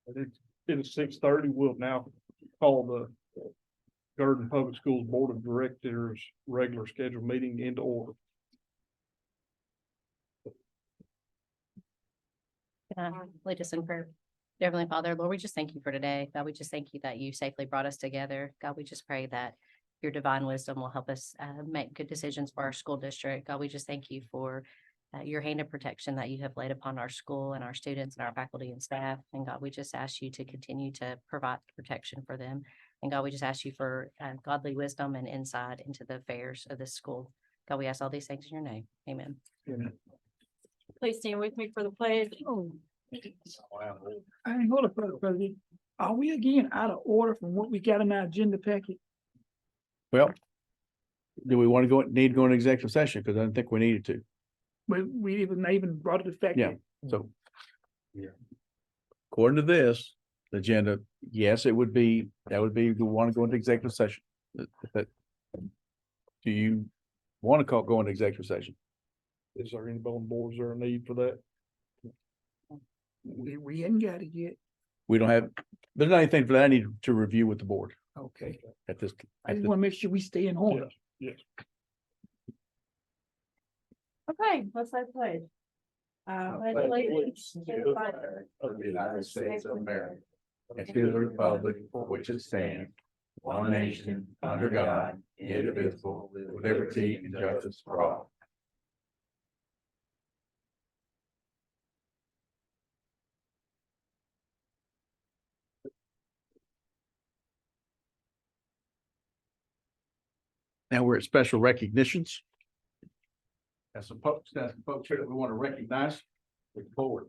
It is 6:30. We'll now call the Garden Public Schools Board of Directors regular scheduled meeting into order. Lead us in prayer. Dear Heavenly Father, Lord, we just thank you for today. God, we just thank you that you safely brought us together. God, we just pray that your divine wisdom will help us make good decisions for our school district. God, we just thank you for your hand of protection that you have laid upon our school and our students and our faculty and staff. And God, we just ask you to continue to provide protection for them. And God, we just ask you for godly wisdom and insight into the affairs of this school. God, we ask all these things in your name. Amen. Please stand with me for the pledge. I ain't hold up, Brother President. Are we again out of order from what we got in our agenda packet? Well, do we want to need to go into executive session? Because I didn't think we needed to. We even brought it to the fact. Yeah. So. According to this agenda, yes, that would be, we want to go into executive session. Do you want to go into executive session? Is there any on board? Is there a need for that? We hadn't got it yet. We don't have, there's not anything for that I need to review with the board Okay. at this. I just want to make sure we stay in order. Yes. Okay, let's say pledge. Pledge allegiance to the flag of the United States of America, and to the republic for which it stands, one nation, under God, indivisible, with liberty and justice for all. Now we're at special recognitions. That's some folks here that we want to recognize. Look forward.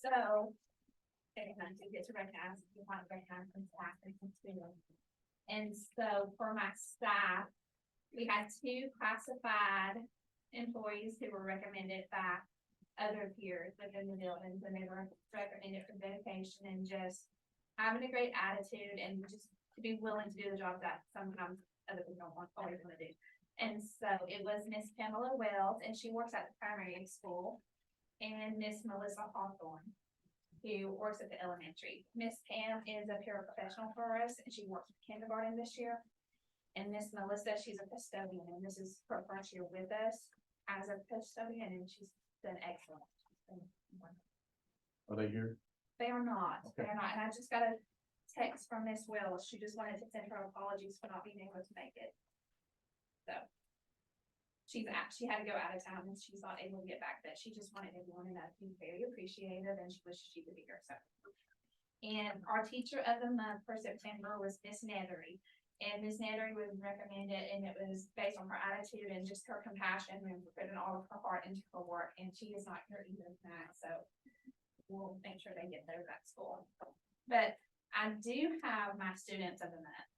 So. Everyone to get to recognize, if you want to recognize some staff and some students. And so for my staff, we had 2 classified employees who were recommended by other peers within the buildings, and they were recommended for dedication and just having a great attitude and just to be willing to do the job that sometimes other people don't always want to do. And so it was Miss Pamela Wells, and she works at the primary school, and Miss Melissa Hawthorne, who works at the elementary. Miss Pam is a paraprofessional for us, and she works with kindergarten this year. And Miss Melissa, she's a custodian, and this is her first year with us as a custodian, and she's been excellent. Are they here? They are not, Okay. and I just got a text from Miss Wells. She just wanted to send her apologies for not being able to make it. So. She had to go out of town and she's not able to get back, but she just wanted everyone to know she's very appreciative and she wishes she could be here. So. And our teacher of the month for September was Miss Nethery. And Miss Nethery was recommended, and it was based on her attitude and just her compassion and putting all of her heart into her work. And she is not here either tonight, so we'll make sure they get those at school. But I do have my students of the month.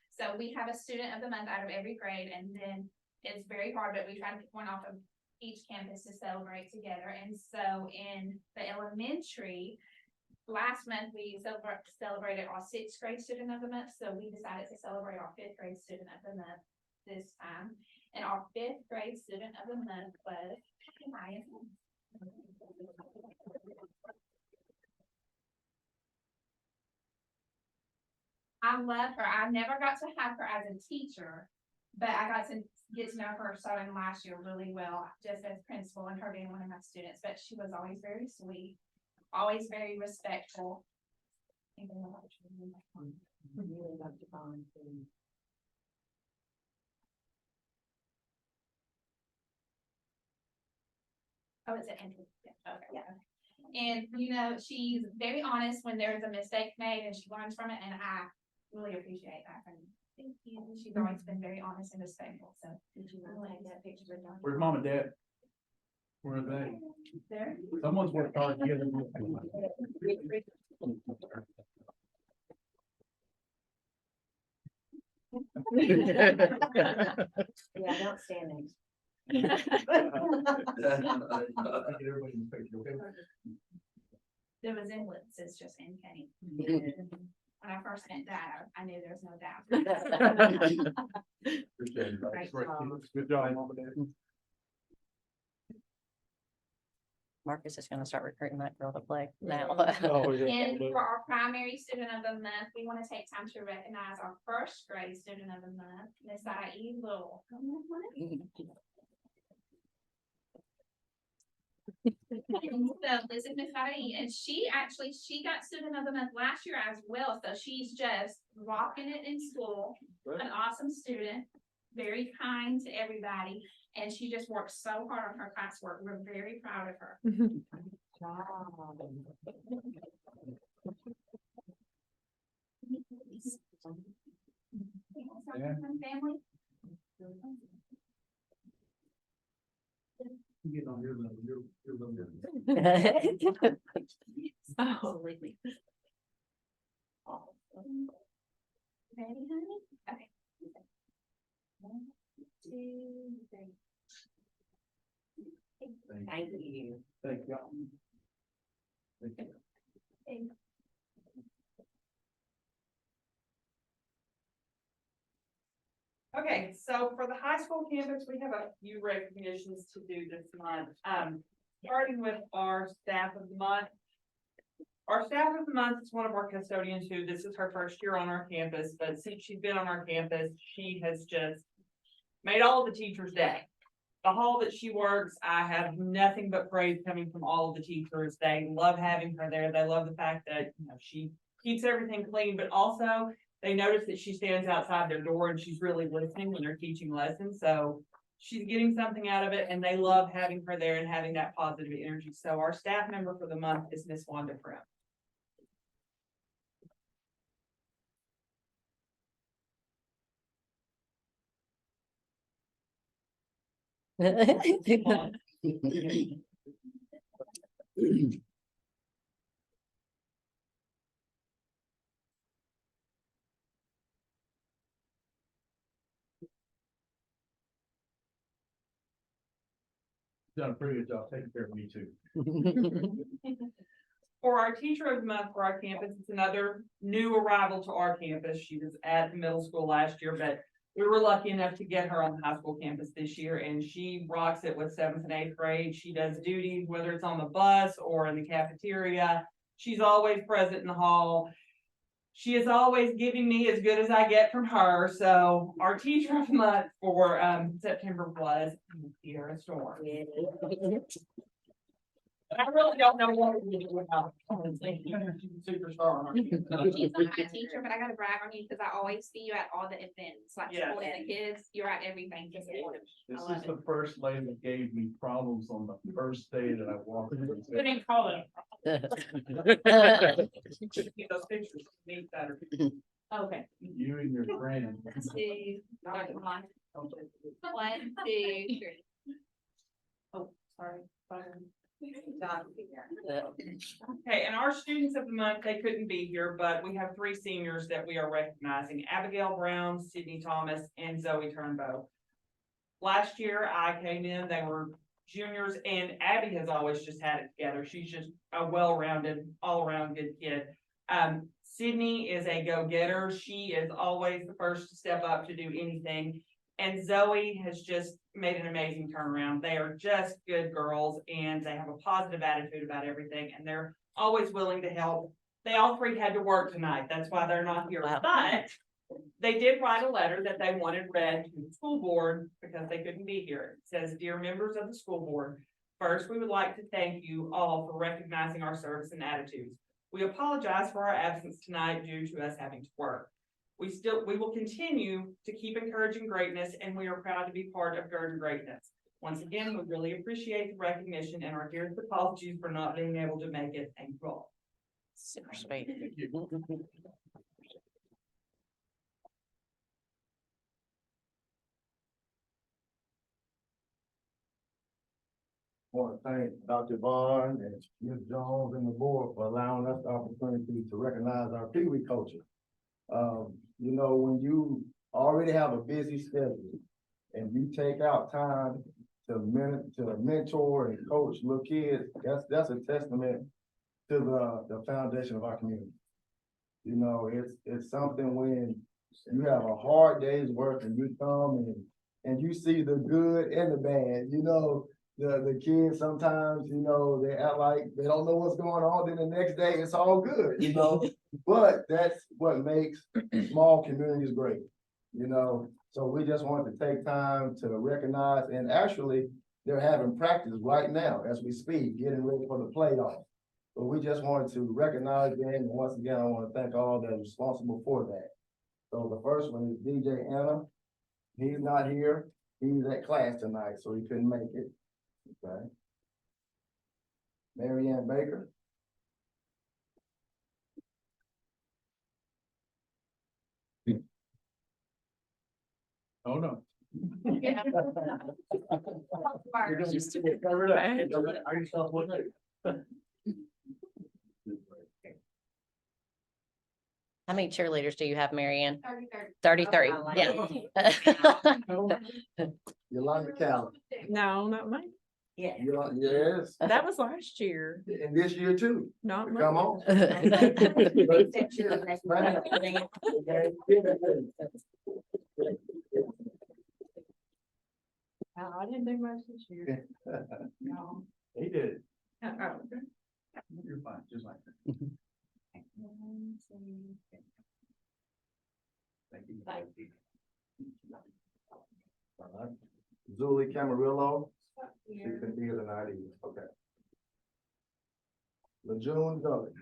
So we have a student of the month out of every grade, and then it's very hard, but we try to pick one off of each campus to celebrate together. And so in the elementary, last month we celebrated our 6th grade student of the month. So we decided to celebrate our 5th grade student of the month this time. And our 5th grade student of the month was Maya. I love her. I never got to have her as a teacher, but I got to get to know her starting last year really well, just as principal and her being one of my students. But she was always very sweet, always very respectful. Oh, it's an entry. Yeah. Okay. Yeah. And you know, she's very honest when there's a mistake made, and she learns from it. And I really appreciate that. And thank you. She's always been very honest and respectful. So, did you want to take that picture with Where's mom and dad? Where are they? there? Someone's worked hard to get them. Yeah, don't stand next. Everybody in the picture, okay? The resemblance is just uncanny. When I first met Dad, I knew there was no doubt. Appreciate it. Great job. Good job, Mom and Dad. Marcus is gonna start recruiting that girl to play now. Oh, yeah. And for our primary student of the month, we want to take time to recognize our first grade student of the month, Miss I.E. Little. So this is Miss I.E. and she got student of the month last year as well, so she's just rocking it in school. An awesome student, very kind to everybody, and she just works so hard on her classwork. We're very proud of her. Family. You know, you're Absolutely. Ready, honey? Okay. 1, 2, 3. Thank you. Thank you. Okay, so for the high school campus, we have a few recognitions to do this month. Starting with our staff of the month. Our staff of the month is one of our custodians who, this is her first year on our campus, but since she's been on our campus, she has just made all of the teachers' day. The hall that she works, I have nothing but praise coming from all of the teachers. They love having her there. They love the fact that, you know, she keeps everything clean, but also they notice that she stands outside their door and she's really listening when they're teaching lessons. So she's getting something out of it and they love having her there and having that positive energy. So our staff member for the month is Miss Wanda Prim. Done a pretty good job taking care of me too. For our teacher of the month for our campus, it's another new arrival to our campus. She was at the middle school last year, but we were lucky enough to get her on the high school campus this year, and she rocks it with 7th and 8th grade. She does duties, whether it's on the bus or in the cafeteria. She's always present in the hall. She is always giving me as good as I get from her. So our teacher of the month for September was Sierra Storm. I really don't know what we do without her. Superstar on our team. She's not my teacher, but I gotta brag on you because I always see you at all the events, like Yes. supporting the kids. You're at everything. Just supportive. This I love is the first lady that gave me problems on the first day that I walked in. Couldn't call it. Those pictures need better. Okay. You and your friend. 2, come on. 1, 2, 3. Oh, sorry. Okay, and our students of the month, they couldn't be here, but we have 3 seniors that we are recognizing: Abigail Brown, Sydney Thomas, and Zoe Turnbow. Last year I came in, they were juniors, and Abby has always just had it together. She's just a well-rounded, all-around good kid. Sydney is a go-getter. She is always the first to step up to do anything. And Zoe has just made an amazing turnaround. They are just good girls and they have a positive attitude about everything and they're always willing to help. They all 3 had to work tonight. That's why they're not here. Wow. But they did write a letter that they wanted read to the school board because they couldn't be here. It says, "Dear members of the school board, first, we would like to thank you all for recognizing our service and attitudes. We apologize for our absence tonight due to us having to work. We will continue to keep encouraging greatness and we are proud to be part of Gurdon Greatness. Once again, we really appreciate the recognition and our dearest apologies for not being able to make it. Thank you all." Super sweet. Thank you. Want to thank Dr. Vaughn and Ms. Jones and the board for allowing us the opportunity to recognize our Pee Wee coaches. You know, when you already have a busy schedule and you take out time to mentor and coach little kids, that's a testament to the foundation of our community. You know, it's something when you have a hard day's work and you come and you see the good and the bad, you know. The kids sometimes, you know, they act like they don't know what's going on, then the next day it's all good, you know? But that's what makes small communities great, you know? So we just wanted to take time to recognize, and actually, they're having practice right now as we speak, getting ready for the playoffs. But we just wanted to recognize them, and once again, I want to thank all that are responsible for that. So the first one is DJ Anna. He's not here. He's at class tonight, so he couldn't make it. Okay. Mary Ann Baker. Oh, no. How many cheerleaders do you have, Marianne? 33. 33, yeah. Yolanda Callen. No, not mine. Yes, That was last year, and this year too. not Come mine. on. I didn't do much this year. No. He did. Oh. You're fine, just like that. Thank you. Julie Camarillo. She couldn't be here tonight either. Okay. LeJune Gully.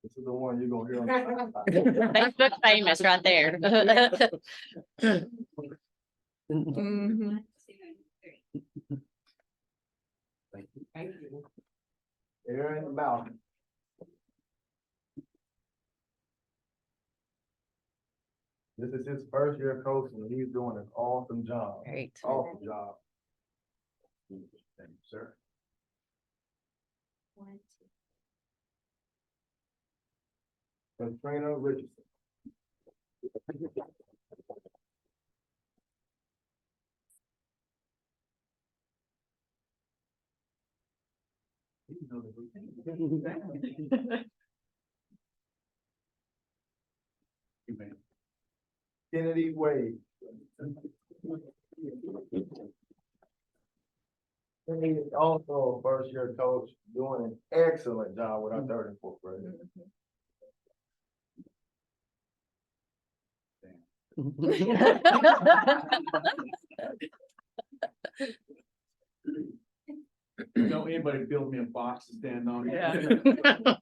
This is the one you're gonna hear on. Facebook famous right there. Mhm. Aaron Mountain. This is his first year coaching, and he's doing an awesome job. Great. Awesome job. Thank you, sir. Katrina Richardson. You may. Kennedy Wade. He is also a first year coach, doing an excellent job with our third and fourth grade. Don't anybody build me a box to stand on. Yeah.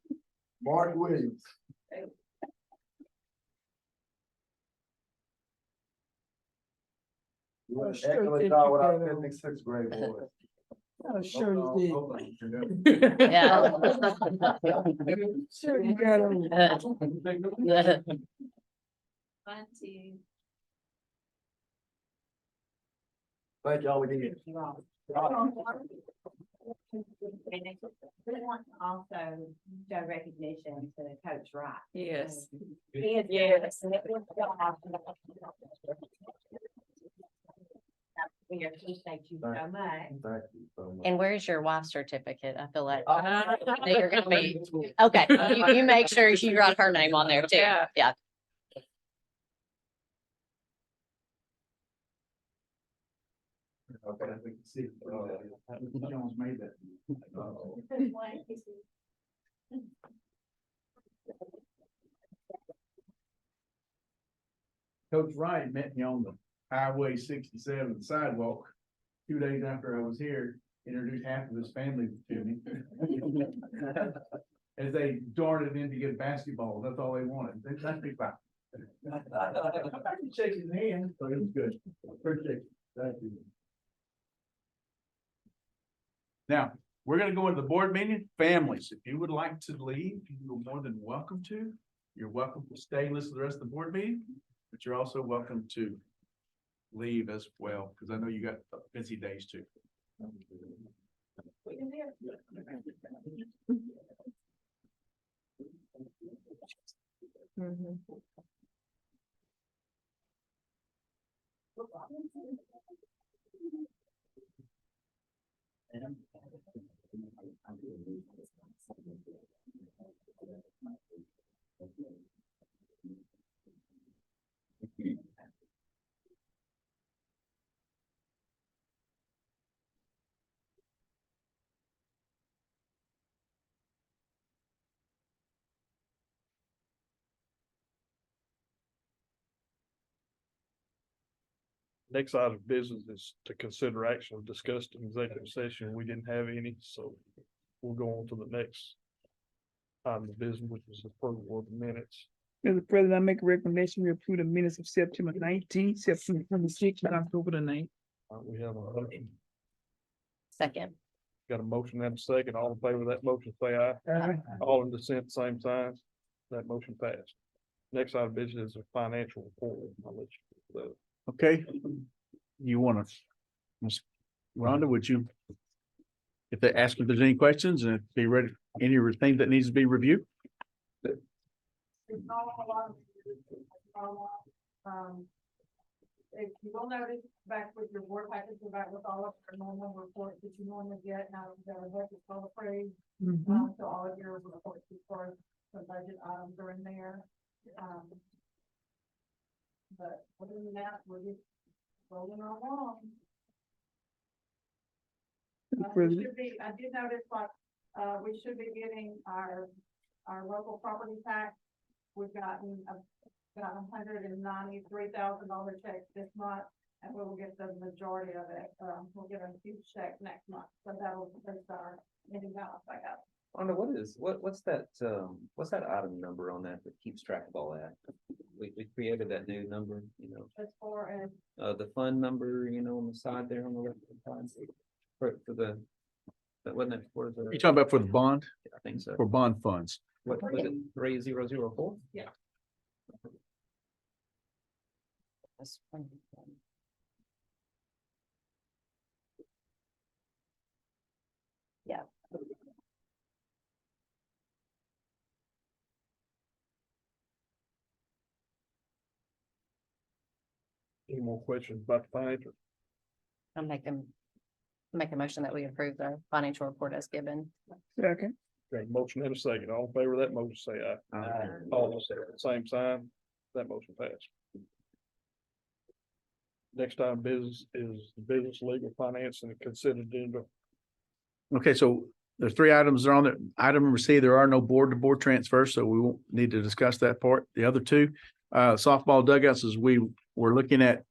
Mark Williams. Doing an excellent job with our fifth and sixth grade boys. Sure you Yeah. did. Sure you got them. One, two. Thank y'all again. We want to also show recognition to Coach Wright. Yes. Yes. We appreciate you so much. Thank you so much. And where's your wife certificate? I feel like Uh, that you're gonna be, okay, you make sure you write her name on there too. Yeah. Yeah. Okay, we can see. Jones made that. Coach Wright met me on the Highway 67 sidewalk 2 days after I was here, introduced half of his family to me. As they darted in to get basketball, that's all they wanted. That's big fine. I can shake his hand, so it was good. Appreciate it. Thank you. Now, we're gonna go into the board meeting. Families, if you would like to leave, you're more than welcome to. You're welcome to stay and listen to the rest of the board meeting, but you're also welcome to leave as well, because I know you got busy days too. Mhm. Next item of business is to consider action discussed in executive session. We didn't have any, so we'll go on to the next item of business, which is approval of the minutes. Mr. President, I make a recommendation, we approve the minutes of September 19th, September 26th, and October the 9th. We have a motion, Second. got a motion and a second. All in favor of that motion, say aye. All in dissent, same sign. That motion passed. Next item of business is a financial report. I'll let you. Okay. You want to, Ms. Rhonda, would you? If they ask if there's any questions and if be ready, any thing that needs to be reviewed? It's not a lot of, if you will notice back with your board package about with all of your normal reports that you normally get, now that the budget's all approved. So all of your reports as far as the budget items are in there. But other than that, we're just rolling along. I did notice like, we should be getting our local property tax. We've gotten about $193,000 check this month, and we will get the majority of it. We'll get a huge check next month, so that'll boost our ending balance back up. Wanda, what's that item number on that keeps track of all that? We created that new number, As far as, the fund number, on the side there on the left hand side. For the, that wasn't it for the, You talking about for the bond, I think so. for bond funds? What was it, 3004? yeah, That's one. Yeah. Any more questions about the financial? I'll make a motion that we approve the financial report as given. Second. Got a motion and a second. All in favor of that motion, say aye. Aye. All those same sign. That motion passed. Next item of business is business, legal, finance, and considered into. Okay, so there's three items that are on there. Item number C, there are no board-to-board transfers, so we won't need to discuss that part. The other two, softball dugouts, is we were looking at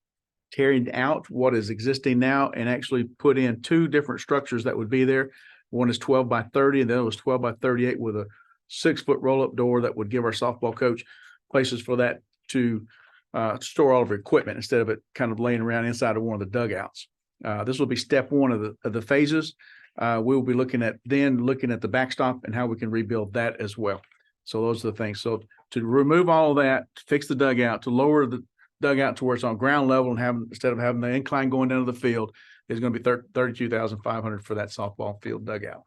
tearing out what is existing now and actually put in two different structures that would be there. One is 12 by 30 and the other was 12 by 38 with a 6-foot roll-up door that would give our softball coach places for that to store all of our equipment instead of it kind of laying around inside of one of the dugouts. This will be step one of the phases. We will be looking at the backstop and how we can rebuild that as well. So those are the things. So to remove all of that, to fix the dugout, to lower the dugout to where it's on ground level and instead of having the incline going down to the field, is going to be $32,500 for that softball field dugout.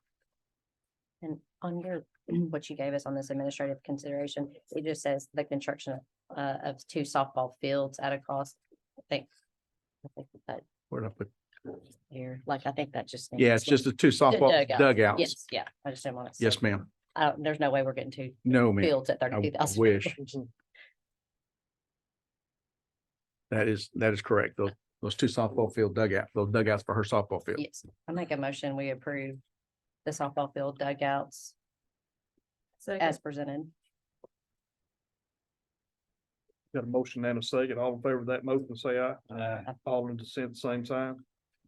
And on your, what you gave us on this administrative consideration, it just says the construction of 2 softball fields at a cost. I think that Where did I put? here, like, I think that just. Yeah, it's just the 2 softball dugouts. Yes, yeah, I just didn't want to. Yes, ma'am. There's no way we're getting 2 No, ma'am. fields at 32,000. wish. That is correct. Those 2 softball field those dugouts for her softball field. Yes, I make a motion, we approve the softball field dugouts as presented. Got a motion and a second. All in favor of that motion, say aye. All in dissent, same sign.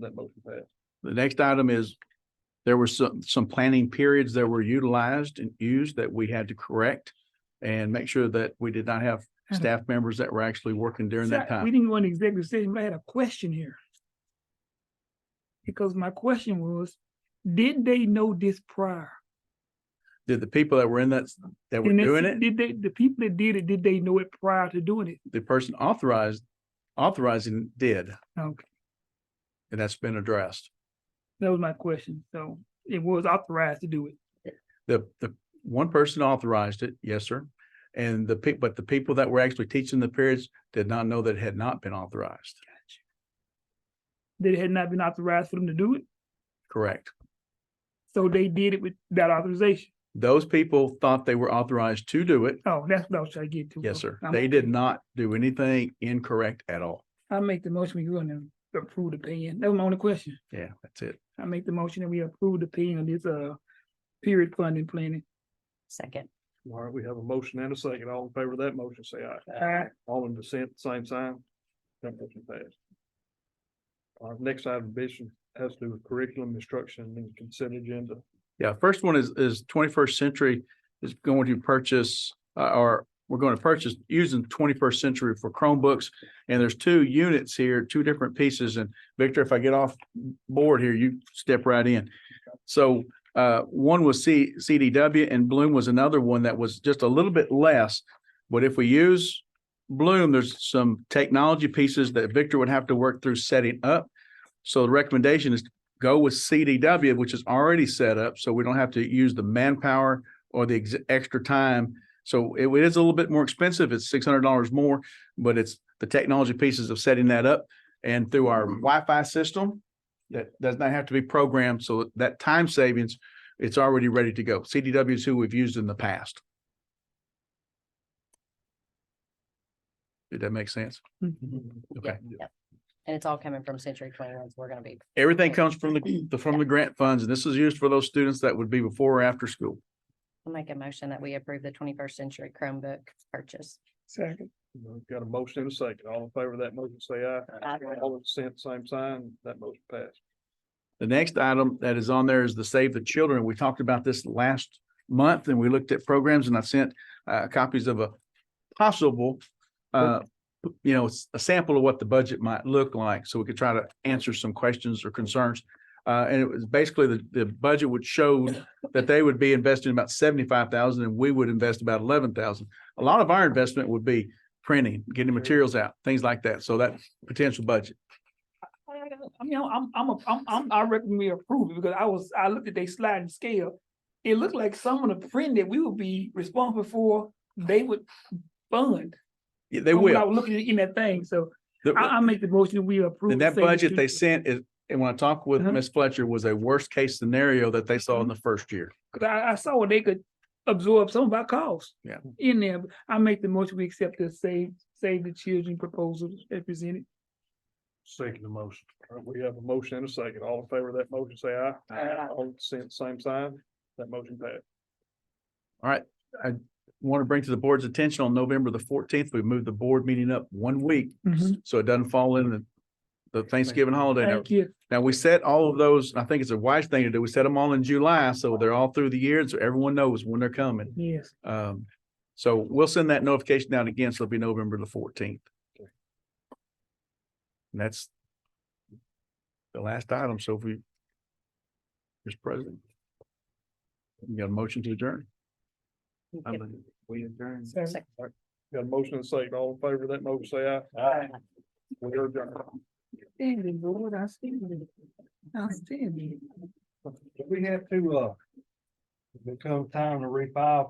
That motion passed. The next item is there were some planning periods that were utilized and used that we had to correct and make sure that we did not have staff members that were actually working during that We time. didn't go into executive session, but I had a question here. Because my question was, did they know this prior? Did the people that were in that were And doing it, the people that did it, did they know it prior to doing it? the person authorizing did, Okay, and that's been addressed. that was my question. So it was authorized to do it. The one person authorized it, yes, sir. And but the people that were actually teaching the periods did not know that it had not been authorized. That it had not been authorized for them to do it. Correct. So they did it with that authorization. Those people thought they were authorized to do it. Oh, that's what I was trying to get to. Yes, sir. I'm They okay. did not do anything incorrect at all. I make the motion, we go in and approve the paying. That was my only question. Yeah, that's it. I make the motion that we approve the paying of this, period funding planning. Second. All right, we have a motion and a second. All in favor of that motion, say aye. Aye. All in dissent, same sign. That motion passed. Our next item of business has to do with curriculum instruction and consent agenda. Yeah, first one is 21st Century is going to purchase, or we're going to purchase using 21st Century for Chromebooks. And there's 2 units here, 2 different pieces. And Victor, if I get off board here, you step right in. So one was CDW and Bloom was another one that was just a little bit less. But if we use Bloom, there's some technology pieces that Victor would have to work through setting up. So the recommendation is to go with CDW, which is already set up, so we don't have to use the manpower or the extra time. So it is a little bit more expensive. It's $600 more, but it's the technology pieces of setting that up. And through our Wi-Fi system, that does not have to be programmed. So that time savings, it's already ready to go. CDW is who we've used in the past. Did that make sense? Okay. And it's all coming from Century 21, so we're gonna be, Everything comes from the grant funds, and this is used for those students that would be before or after school. I'll make a motion that we approve the 21st Century Chromebook purchase. Second. We've got a motion and a second. All in favor of that motion, say aye. Aye. All in dissent, same sign. That motion passed. The next item that is on there is the Save the Children. We talked about this last month and we looked at programs and I sent copies of a possible, a sample of what the budget might look like. So we could try to answer some questions or concerns. And it was basically the budget would show that they would be investing about 75,000 and we would invest about 11,000. A lot of our investment would be printing, getting materials out, things like that. So that potential budget. I mean, I recommend we approve it because I looked at their sliding scale. It looked like some of the print that we would be responsible for, they would fund. Yeah, they When I will. was looking in that thing, so The- I make the motion, we approve. And that Save the budget they Children. sent is, and when I talked with Uh-huh. Ms. Fletcher, was a worst case scenario that they saw in the first year. 'Cause I saw where they could absorb some of our costs. Yeah. In there, but I make the motion, we accept the Save the Children proposals as presented. Second the motion. All right, we have a motion and a second. All in favor of that motion, say aye. Aye. All in dissent, same sign. That motion passed. All right, I want to bring to the board's attention on November the 14th, we moved the board meeting up 1 week. So it doesn't fall in the Thanksgiving holiday. Now- Thank you. Now, we set all of those, I think it's a wise thing to do. We set them all in July, so they're all through the year, so everyone knows when they're coming. Yes. So we'll send that notification out again, so it'll be November the 14th. And that's the last item, so if we, Mr. President. You got a motion to adjourn? We adjourn. Second. Got a motion and a second. All in favor of that motion, say aye. Aye. We are adjourned. Standing, Lord, I stand. I stand. We have to, become time to refile